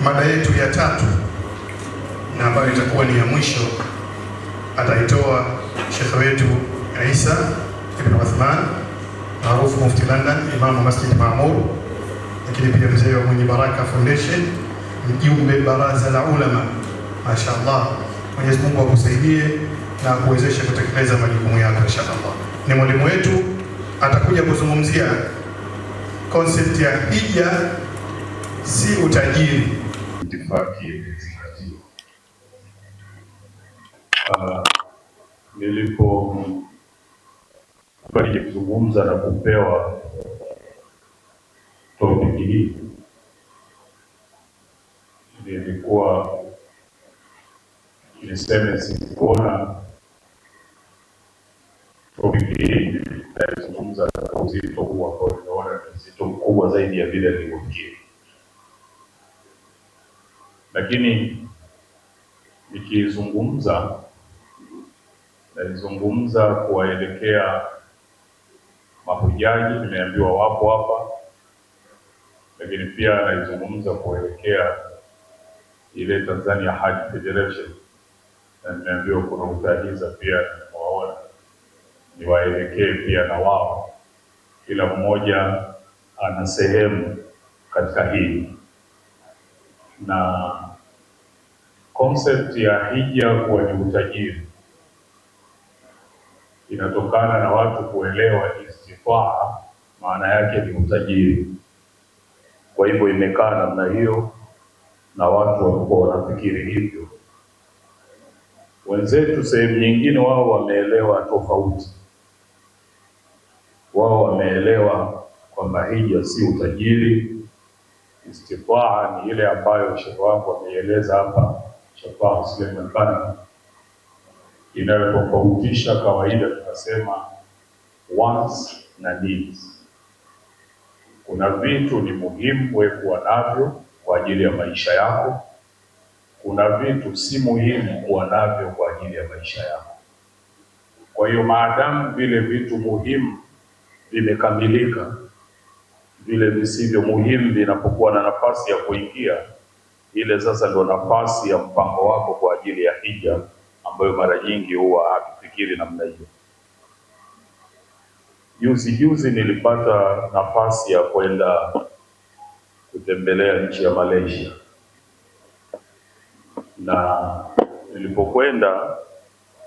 Mada yetu ya tatu na ambayo itakuwa ni ya mwisho ataitoa Sheikh wetu Isa ibn Uthman maarufu Mufti London, Imamu Masjid Maamur, lakini pia mzee wa Mwenye Baraka Foundation, mjumbe baraza la ulama. Mashaallah, Mwenyezi Mungu akusaidie na kuwezesha kutekeleza majukumu yako inshallah. Ni mwalimu wetu, atakuja kuzungumzia concept ya hija si utajiri. Itifaki nilipokuwa nikizungumza na kupewa topic hii, nilikuwa niseme sikuona topic hii nazungumza kwa uzito huu ambao naona ni uzito mkubwa zaidi ya vile nilivyofikiri, lakini nikizungumza nalizungumza kuwaelekea mahujaji, nimeambiwa wapo hapa, lakini pia nalizungumza kuelekea ile Tanzania Hajj Federation, na nimeambiwa kuna utahiza pia nimewaona, niwaelekee pia na wao, kila mmoja ana sehemu katika hii. Na concept ya hija kuwa ni utajiri inatokana na watu kuelewa istifaa maana yake ni utajiri. Kwa hivyo imekaa namna hiyo na watu walikuwa wanafikiri hivyo. Wenzetu sehemu nyingine wao wameelewa tofauti. Wao wameelewa kwamba hija si utajiri. Istifaa ni ile ambayo Sheikh wangu ameeleza hapa, Sheikh Suleiman Bana, inayotofautisha kawaida tunasema wants na needs. Kuna vitu ni muhimu wewe kuwa navyo kwa ajili ya maisha yako, kuna vitu si muhimu kuwa navyo kwa ajili ya maisha yako. Kwa hiyo maadamu vile vitu muhimu vimekamilika, vile visivyo muhimu vinapokuwa na nafasi ya kuingia, ile sasa ndio nafasi ya mpango wako kwa ajili ya hija, ambayo mara nyingi huwa hatufikiri namna hiyo. Juzi nilipata nafasi ya kwenda kutembelea nchi ya Malaysia, na nilipokwenda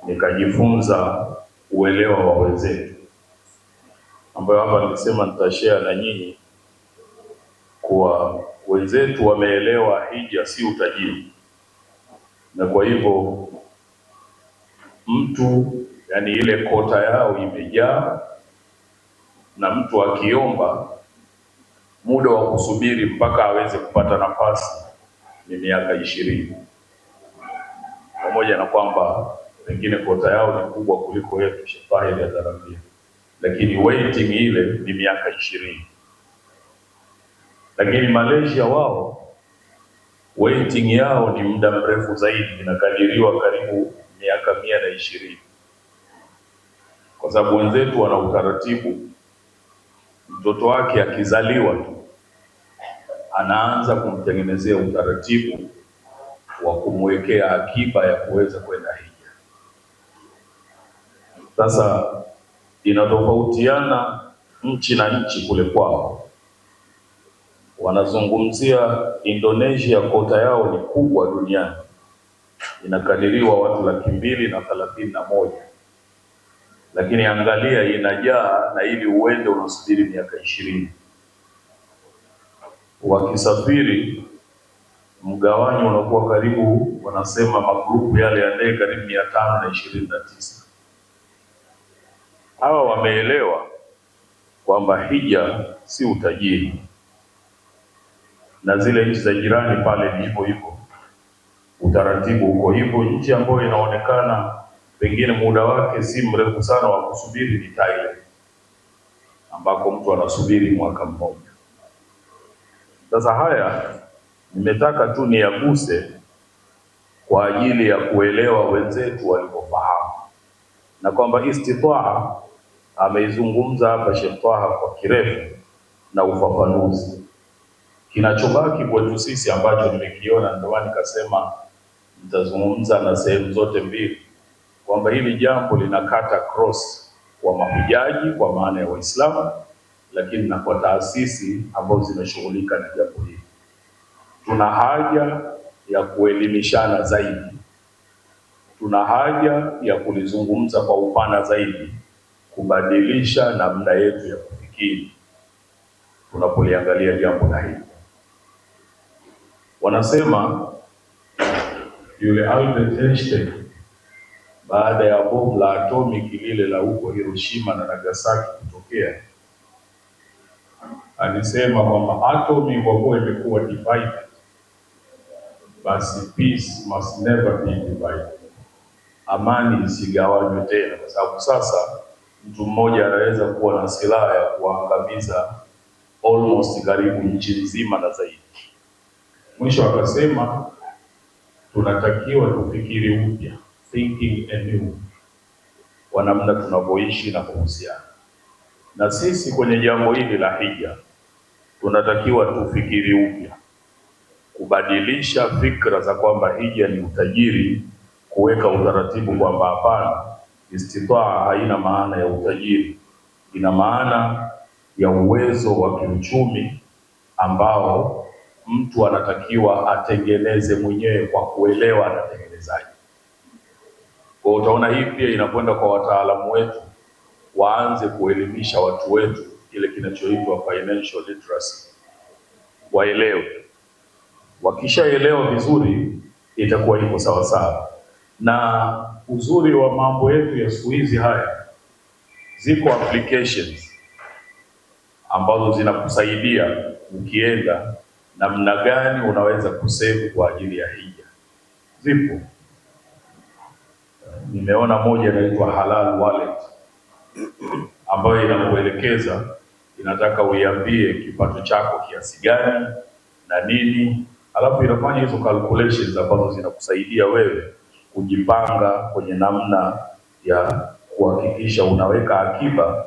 nikajifunza uelewa wa wenzetu, ambayo hapa nilisema nitashare na nyinyi kwa wenzetu wameelewa hija si utajiri. Na kwa hivyo mtu, yani ile kota yao imejaa, na mtu akiomba muda wa kusubiri mpaka aweze kupata nafasi ni miaka 20, pamoja na kwamba pengine kota yao ni kubwa kuliko yetu, Shefahili ya Tarabia, lakini waiting ile ni miaka 20. Lakini Malaysia wao waiting yao ni muda mrefu zaidi, inakadiriwa karibu miaka 120, kwa sababu wenzetu wana utaratibu, mtoto wake akizaliwa tu anaanza kumtengenezea utaratibu wa kumwekea akiba ya kuweza kwenda hija. Sasa inatofautiana nchi na nchi kule kwao. Wanazungumzia Indonesia, kota yao ni kubwa duniani, inakadiriwa watu 231, lakini angalia inajaa, na ili uende unasubiri miaka 20. Wakisafiri mgawanyo unakuwa karibu, wanasema magrupu yale ya ndege karibu 529. Hawa wameelewa kwamba hija si utajiri, na zile nchi za jirani pale ni hivyo hivyo, utaratibu uko hivyo. Nchi ambayo inaonekana pengine muda wake si mrefu sana wa kusubiri ni Thailand, ambako mtu anasubiri mwaka mmoja. Sasa haya nimetaka tu niyaguse kwa ajili ya kuelewa wenzetu walipofahamu, na kwamba istitaa ameizungumza hapa Sheikh Taha kwa kirefu na ufafanuzi. Kinachobaki kwetu sisi ambacho nimekiona, ndio maana nikasema nitazungumza na sehemu zote mbili, kwamba hili jambo linakata cross kwa mahujaji kwa maana ya Waislamu, lakini na kwa taasisi ambazo zinashughulika na jambo hili. Tuna haja ya kuelimishana zaidi, tuna haja ya kulizungumza kwa upana zaidi, kubadilisha namna yetu ya kufikiri tunapoliangalia jambo la hili. Wanasema yule Albert Einstein baada ya bomu la atomic lile la huko Hiroshima na Nagasaki kutokea, alisema kwamba atomi kwa kuwa imekuwa divided, basi peace must never be divided, amani isigawanywe tena, kwa sababu sasa mtu mmoja anaweza kuwa na silaha ya kuangamiza almost karibu nchi nzima na zaidi. Mwisho akasema tunatakiwa tufikiri upya, thinking anew, kwa namna tunavyoishi na kuhusiana. Na sisi kwenye jambo hili la hija tunatakiwa tufikiri upya, kubadilisha fikra za kwamba hija ni utajiri, kuweka utaratibu kwamba hapana, istitaa haina maana ya utajiri, ina maana ya uwezo wa kiuchumi ambao mtu anatakiwa atengeneze mwenyewe kwa kuelewa anatengenezaje. Kwa utaona hii pia inakwenda kwa wataalamu wetu, waanze kuelimisha watu wetu ile kinachoitwa financial literacy, waelewe. Wakishaelewa vizuri itakuwa iko sawa sawa. Na uzuri wa mambo yetu ya siku hizi haya, ziko applications ambazo zinakusaidia ukienda namna gani unaweza kusave kwa ajili ya hija. Zipo. Nimeona moja inaitwa Halal Wallet ambayo inakuelekeza, inataka uiambie kipato chako kiasi gani na nini, alafu inafanya hizo calculations ambazo zinakusaidia wewe kujipanga kwenye namna ya kuhakikisha unaweka akiba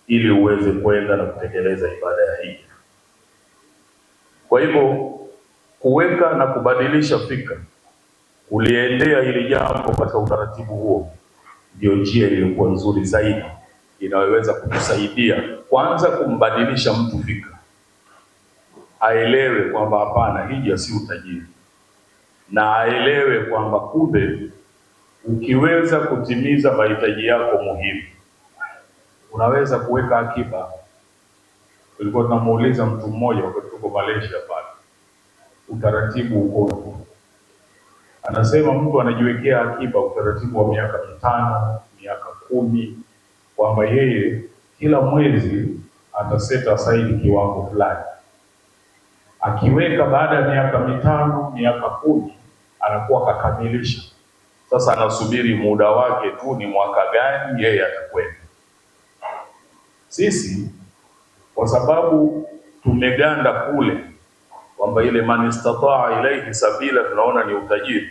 ili uweze kwenda na kutekeleza ibada ya hija. Kwa hivyo kuweka na kubadilisha fikra, kuliendea hili jambo katika utaratibu huo, ndio njia iliyokuwa nzuri zaidi inayoweza kutusaidia kwanza kumbadilisha mtu fikra, aelewe kwamba hapana, hija si utajiri, na aelewe kwamba kumbe ukiweza kutimiza mahitaji yako muhimu unaweza kuweka akiba. Tulikuwa tunamuuliza mtu mmoja wakati tuko Malaysia pale, utaratibu uko, anasema mtu anajiwekea akiba utaratibu wa miaka 5, miaka 10, kwamba yeye kila mwezi ataseta aside kiwango fulani. Akiweka baada ya miaka 5, miaka 10 anakuwa kakamilisha. Sasa anasubiri muda wake tu ni mwaka gani yeye atakwenda. Sisi kwa sababu tumeganda kule kwamba ile man istataa ilaihi sabila tunaona ni utajiri,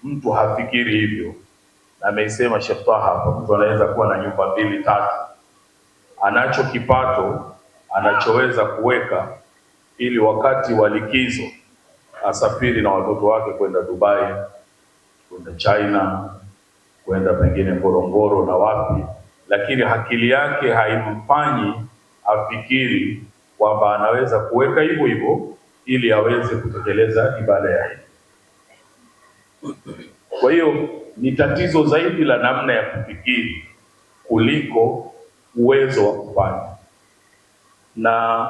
mtu hafikiri hivyo. Na ameisema Sheikh Taha hapa, mtu anaweza kuwa na nyumba 2, 3, anacho kipato anachoweza kuweka ili wakati wa likizo asafiri na watoto wake kwenda Dubai, kwenda China, kwenda pengine Ngorongoro na wapi, lakini akili yake haimfanyi afikiri kwamba anaweza kuweka hivyo hivyo ili aweze kutekeleza ibada ya hija. Kwa hiyo ni tatizo zaidi la namna ya kufikiri kuliko uwezo wa kufanya. Na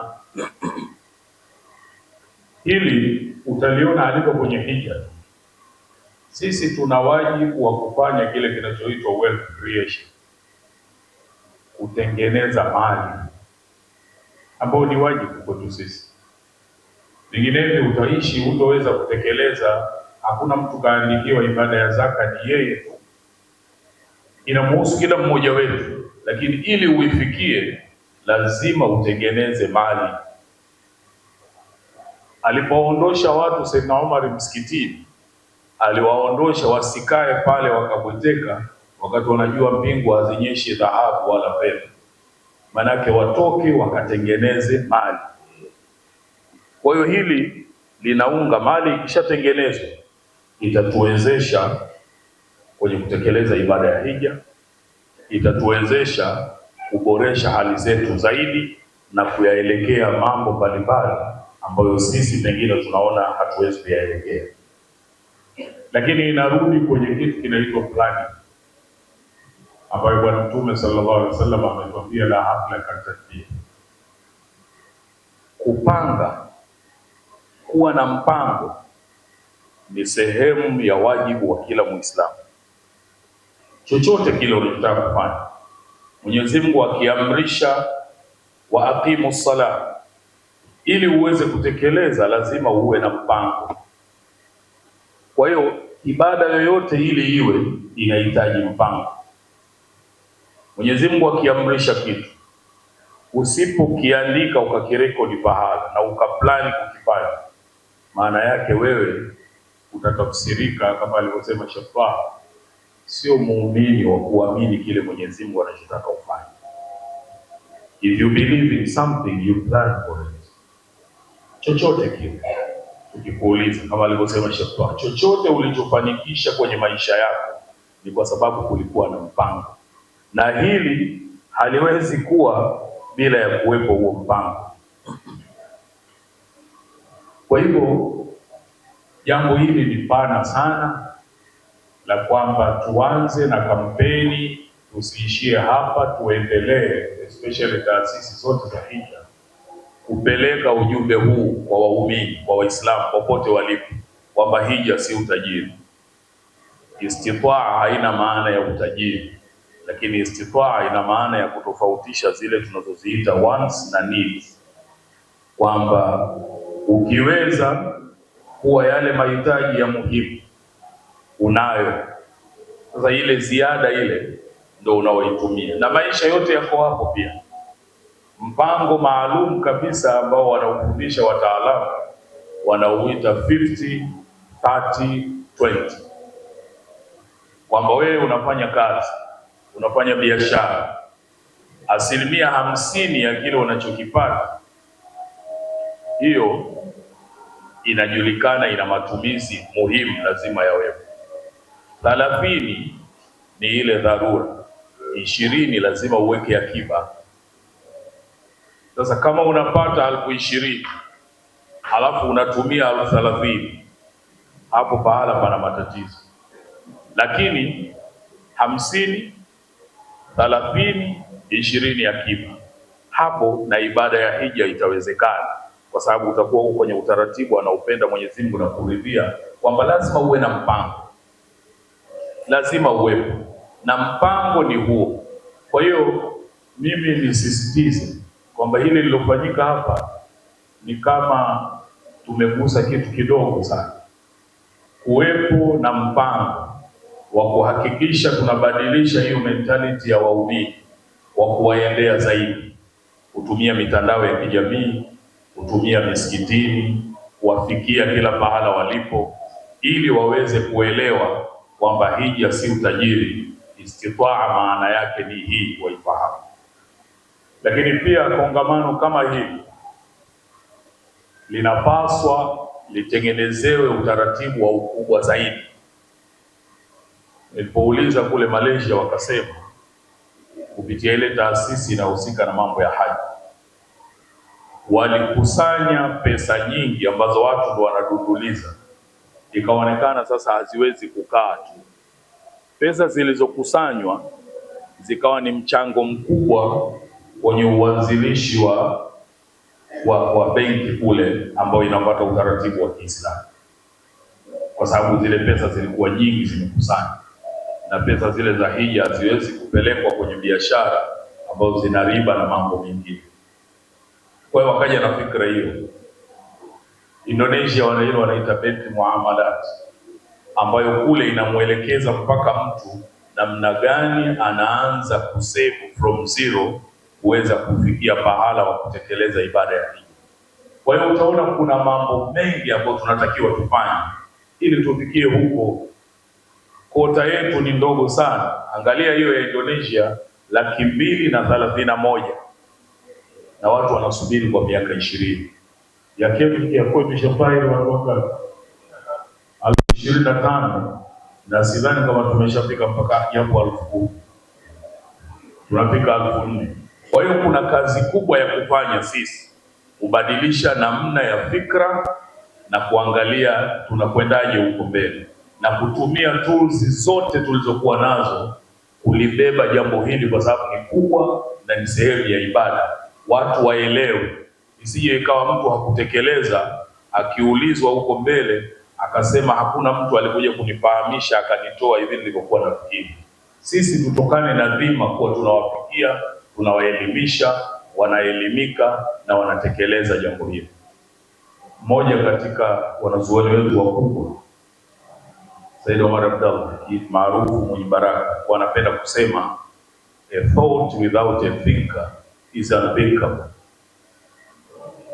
hili utaliona aliko kwenye hija. Sisi tuna wajibu wa kufanya kile kinachoitwa wealth creation, kutengeneza mali, ambao ni wajibu kwetu sisi. Vinginevyo utaishi, utaweza kutekeleza. Hakuna mtu kaandikiwa ibada ya zaka, ni yeye tu, inamhusu kila mmoja wetu, lakini ili uifikie lazima utengeneze mali. Alipoondosha watu Saidna Umar msikitini, aliwaondosha wasikae pale wakabweteka wakati wanajua mbingu hazinyeshi dhahabu wala fedha, manake watoke wakatengeneze mali. Kwa hiyo hili linaunga, mali ikishatengenezwa itatuwezesha kwenye kutekeleza ibada ya hija, itatuwezesha kuboresha hali zetu zaidi na kuyaelekea mambo mbalimbali ambayo sisi pengine tunaona hatuwezi kuyaelekea. Lakini inarudi kwenye kitu kinaitwa planning, ambayo Bwana Mtume sallallahu alaihi wasallam ametuambia la hafla katatbir. Kupanga, kuwa na mpango ni sehemu ya wajibu wa kila Muislamu. Chochote kile unachotaka kufanya, Mwenyezi Mungu akiamrisha wa aqimu ssalah, ili uweze kutekeleza lazima uwe na mpango. Kwa hiyo ibada yoyote ili iwe inahitaji mpango. Mwenyezi Mungu akiamrisha kitu, usipokiandika ukakirekodi pahala na ukaplani kukifanya, maana yake wewe utatafsirika kama alivyosema Shafaa, sio muumini wa kuamini kile Mwenyezi Mungu anachotaka ufanye. If you believe in something, you plan for it. Chochote kile ukikuuliza, kama alivyosema Shafaa, chochote ulichofanikisha kwenye maisha yako ni kwa sababu kulikuwa na mpango, na hili haliwezi kuwa bila ya kuwepo huo mpango. Kwa hivyo jambo hili ni pana sana, la kwamba tuanze na kampeni, tusiishie hapa, tuendelee, especially taasisi zote za hija, kupeleka ujumbe huu kwa waumini, kwa Waislamu popote walipo, kwamba hija si utajiri. Istitaa haina maana ya utajiri, lakini istitaa ina maana ya kutofautisha zile tunazoziita wants na needs, kwamba ukiweza kuwa yale mahitaji ya muhimu unayo, sasa ile ziada ile ndio unaoitumia, na maisha yote yako hapo pia. Mpango maalum kabisa ambao wanaufundisha wataalamu wanauita 50-30-20, kwamba wewe unafanya kazi, unafanya biashara, 50% ya kile unachokipata, hiyo inajulikana, ina matumizi muhimu lazima yawepo. 30 ni ile dharura, 20 lazima uweke akiba. Sasa kama unapata 20,000 halafu unatumia 30,000, hapo pahala pana matatizo. Lakini 50, 30, 20 akiba, hapo na ibada ya hija itawezekana, kwa sababu utakuwa huko kwenye utaratibu anaupenda Mwenyezi Mungu na kuridhia, kwamba lazima uwe na mpango, lazima uwepo na mpango ni huo. Kwa hiyo mimi nisisitize kwamba hili lilofanyika hapa ni kama tumegusa kitu kidogo sana, kuwepo na mpango wa kuhakikisha tunabadilisha hiyo mentality ya waumini wa kuwaendea zaidi, kutumia mitandao ya kijamii, kutumia misikitini, kuwafikia kila pahala walipo, ili waweze kuelewa kwamba hija si utajiri. Istitaa maana yake ni hii, waifahamu. Lakini pia kongamano kama hili linapaswa litengenezewe utaratibu wa ukubwa zaidi. Nilipouliza kule Malaysia, wakasema kupitia ile taasisi inahusika na mambo ya haji, walikusanya pesa nyingi ambazo watu ndo wanadunduliza, ikaonekana sasa haziwezi kukaa tu. Pesa zilizokusanywa zikawa ni mchango mkubwa kwenye uanzilishi wa benki kule ambayo inapata utaratibu wa Kiislamu, kwa sababu zile pesa zilikuwa nyingi zimekusanywa, na pesa zile za hija haziwezi kupelekwa kwenye biashara ambazo zina riba na mambo mengine. Kwa hiyo wakaja na fikra hiyo. Indonesia wanaita benki muamalat, ambayo kule inamuelekeza mpaka mtu namna gani anaanza kusave from zero kuweza kufikia pahala wa kutekeleza ibada ya hija. Kwa hiyo utaona kuna mambo mengi ambayo tunatakiwa tufanye ili tufikie huko. Kota yetu ni ndogo sana. Angalia hiyo ya Indonesia 231,000 na watu wanasubiri kwa miaka 20. ya keki ya kwetu Shapai watoka 25 na sidhani kama tumeshafika mpaka japo 10,000. Tunafika 4,000. Kwa hiyo kuna kazi kubwa ya kufanya sisi kubadilisha namna ya fikra na kuangalia tunakwendaje huko mbele na kutumia tools zote tulizokuwa nazo kulibeba jambo hili, kwa sababu ni kubwa na ni sehemu ya ibada. Watu waelewe, isije ikawa mtu hakutekeleza, akiulizwa huko mbele akasema hakuna mtu alikuja kunifahamisha akanitoa hivi nilivyokuwa nafikiri. Sisi tutokane na dhima kuwa tunawafikia, tunawaelimisha, wanaelimika na wanatekeleza jambo hili. Mmoja katika wanazuoni wetu wakubwa, Said Omar Abdallah maarufu mwenye baraka, wanapenda kusema a thought without a thinker is unthinkable.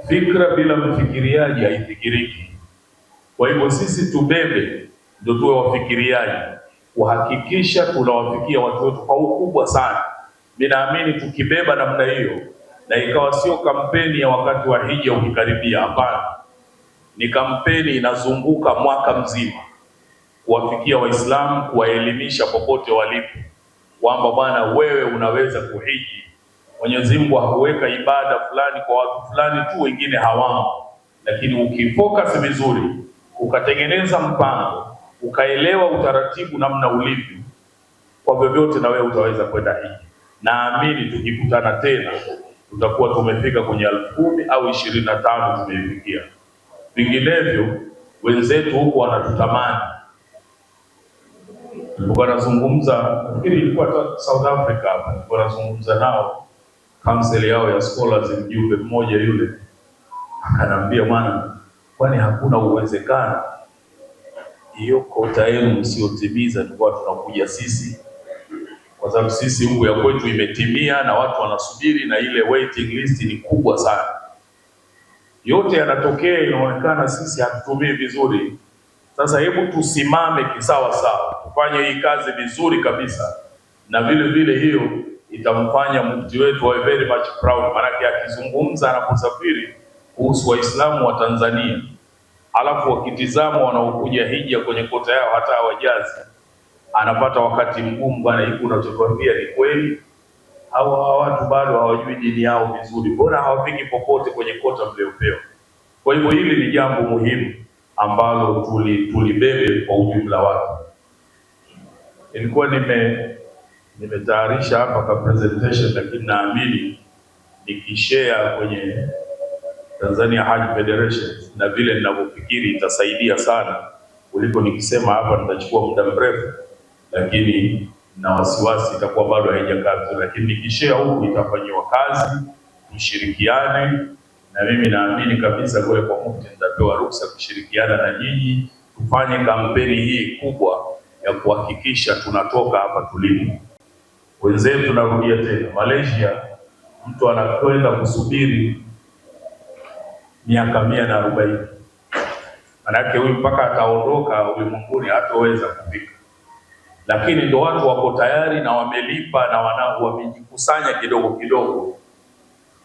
Fikra bila mfikiriaji haifikiriki. Kwa hivyo sisi tubebe ndio tuwe wafikiriaji, kuhakikisha tunawafikia watu wetu kwa ukubwa sana. Ninaamini tukibeba namna hiyo, na ikawa sio kampeni ya wakati wa hija ukikaribia, hapana, ni kampeni inazunguka mwaka mzima kuwafikia Waislamu, kuwaelimisha popote walipo kwamba bwana, wewe unaweza kuhiji. Mwenyezi Mungu hakuweka ibada fulani kwa watu fulani tu, wengine hawamo, lakini ukifocus vizuri, ukatengeneza mpango, ukaelewa utaratibu namna ulivyo, kwa vyovyote na wewe utaweza kwenda hiji. Naamini tukikutana tena tutakuwa tumefika kwenye 10,000 au 25 tumefikia. Vinginevyo wenzetu huko wanatutamani. Nilikuwa nazungumza, nafikiri ilikuwa South Africa hapa, nilikuwa nazungumza nao council yao ya scholars, mjumbe mmoja yule akanambia, bwana, kwani hakuna uwezekano hiyo kota yenu msiotimiza tulikuwa tunakuja sisi, kwa sababu sisi huko ya kwetu imetimia na watu wanasubiri na ile waiting list ni kubwa sana. Yote yanatokea, inaonekana sisi hatutumii vizuri. Sasa hebu tusimame kisawa sawa, tufanye hii kazi vizuri kabisa, na vile vile hiyo itamfanya mufti wetu wa very much proud, maanake akizungumza anaposafiri kuhusu Waislamu wa Tanzania, alafu wakitizama wanaokuja hija kwenye kota yao hata hawajazi, anapata wakati mgumu, bwana, hivi unachokwambia ni kweli au hawa watu bado hawajui dini yao vizuri? Bora hawafiki popote kwenye kota mliopewa. Kwa hivyo hili ni jambo muhimu ambalo tulibebe kwa ujumla wake. Ilikuwa nimetayarisha hapa kwa presentation, lakini naamini nikishare kwenye Tanzania Hajj Federation na vile ninavyofikiri itasaidia sana kuliko nikisema hapa nitachukua muda mrefu, lakini na wasiwasi itakuwa bado haijakaa vizuri, lakini nikishare huku itafanywa kazi, tushirikiane, na mimi naamini kabisa kule kwa mufti nitapewa ruhusa kushirikiana na nyinyi, tufanye kampeni hii kubwa ya kuhakikisha tunatoka hapa tulipo. Wenzetu, narudia tena, Malaysia mtu anakwenda kusubiri miaka 140. Manake huyu mpaka ataondoka ulimwenguni hataweza kufika. Lakini ndio watu wako tayari na wamelipa na wamejikusanya kidogo kidogo.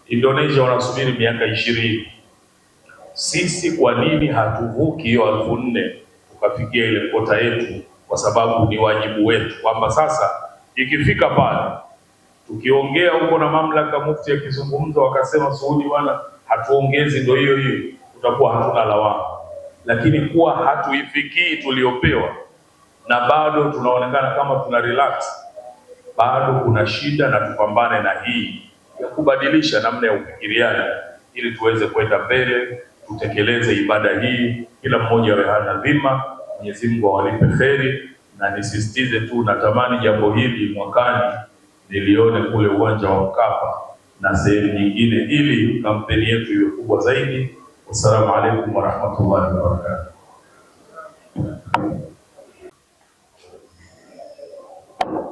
Indonesia wanasubiri miaka 20. Sisi kwa nini hatuvuki hiyo 4,000 tukafikia ile kota yetu? Kwa sababu ni wajibu wetu, kwamba sasa ikifika pale tukiongea huko na mamlaka, mufti akizungumza wakasema Saudi wala hatuongezi, ndio hiyo hiyo, tutakuwa hatuna lawama. Lakini kuwa hatuifikii tuliopewa na bado tunaonekana kama tuna relax, bado kuna shida, na tupambane na hii ya kubadilisha namna ya ufikiriaji ili tuweze kwenda mbele, tutekeleze ibada hii, kila mmoja awe hana dhima. Mwenyezi Mungu awalipe kheri, na nisisitize tu, natamani jambo hili mwakani nilione kule uwanja wa Mkapa na sehemu nyingine, ili kampeni yetu iwe kubwa zaidi. Wassalamu alaikum warahmatullahi wabarakatuh.